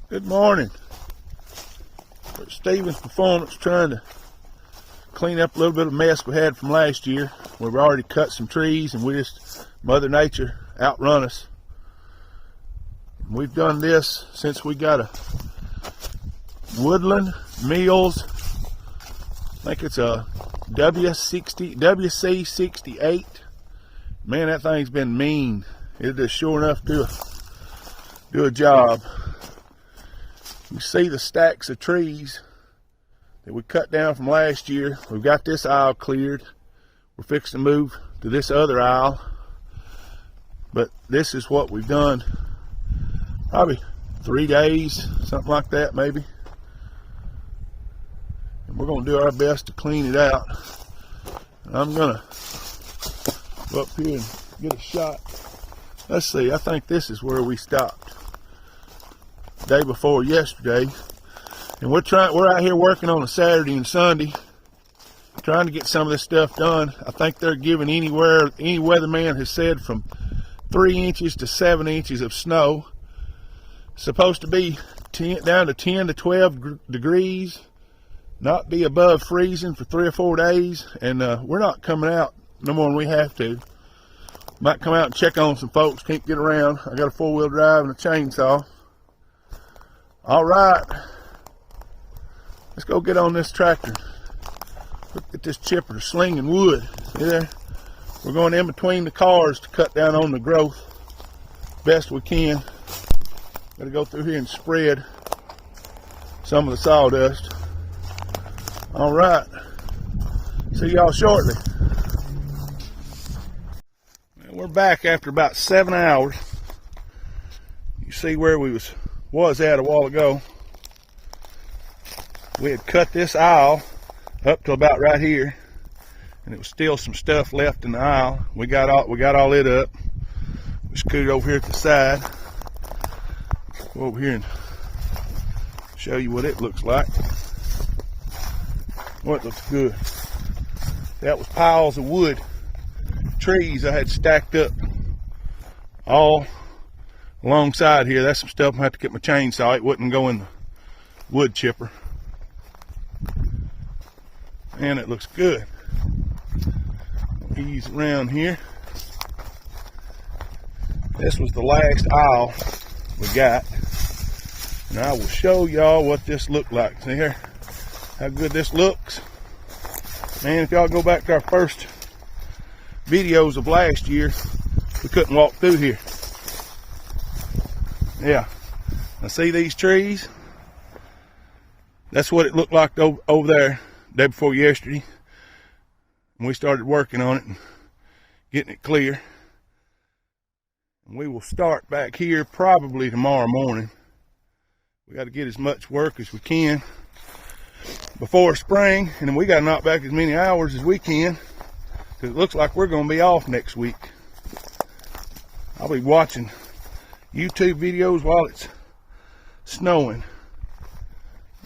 Good morning. We're at Stephen's Performance trying to clean up a little bit of mess we had from last year. We've already cut some trees and Mother Nature outrun us. We've done this since we got a Woodland Mills, I think it's a WC68. Man, that thing's been mean. It just sure enough do a job. You see the stacks of trees that we cut down from last year. We've got this aisle cleared. We're fixing to move to this other aisle. But this is what we've done. Probably 3 days, something like that maybe. And we're going to do our best to clean it out. And I'm going to go up here and get a shot. Let's see, I think this is where we stopped. Day before yesterday, and we're out here working on a Saturday and Sunday, trying to get some of this stuff done. I think they're giving any weatherman has said from 3 inches to 7 inches of snow. Supposed to be down to 10 to 12 degrees, not be above freezing for 3 or 4 days, and we're not coming out no more than we have to. Might come out and check on some folks, can't get around. I got a 4-wheel drive and a chainsaw. All right, let's go get on this tractor. Look at this chipper slinging wood. See there? We're going in between the cars to cut down on the growth best we can. Got to go through here and spread some of the sawdust. All right, see y'all shortly. We're back after about 7 hours. You see where we was at a while ago. We had cut this aisle up to about right here, and it was still some stuff left in the aisle. We got all it up. We scooted over here to the side. Go over here and show you what it looks like. Oh, it looks good. That was piles of wood, trees I had stacked up all alongside here. That's some stuff I have to get my chainsaw. It wouldn't go in the wood chipper. And it looks good. Ease around here. This was the last aisle we got. And I will show y'all what this looked like. See here how good this looks. Man, if y'all go back to our first videos of last year, we couldn't walk through here. Yeah, I see these trees. That's what it looked like over there day before yesterday. And we started working on it and getting it clear. And we will start back here probably tomorrow morning. We got to get as much work as we can before spring, and then we got to knock back as many hours as we can, because it looks like we're going to be off next week. I'll be watching YouTube videos while it's snowing.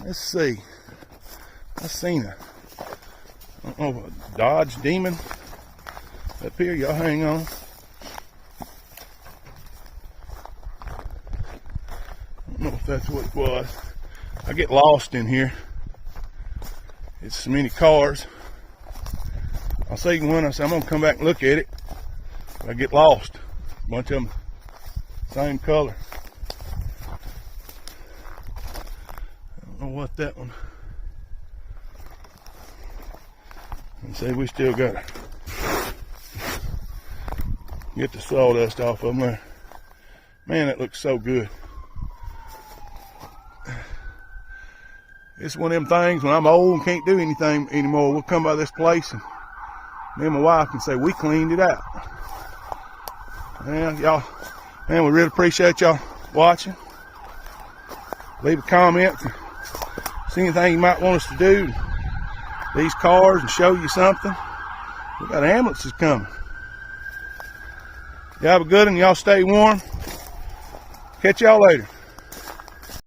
Let's see. I seen a Dodge Demon up here. Y'all hang on. I don't know if that's what it was. I get lost in here. It's so many cars. I'll see one. I say I'm gonna come back and look at it. I get lost. A bunch of them same color. I don't know what that one. And see, we still got to get the sawdust off of them there. Man, that looks so good. It's one of them things when I'm old and can't do anything anymore, we'll come by this place and me and my wife can say we cleaned it out. And y'all, man, we really appreciate y'all watching. Leave a comment. See anything you might want us to do to these cars and show you something. We got ambulances coming. Y'all have a good one. Y'all stay warm. Catch y'all later.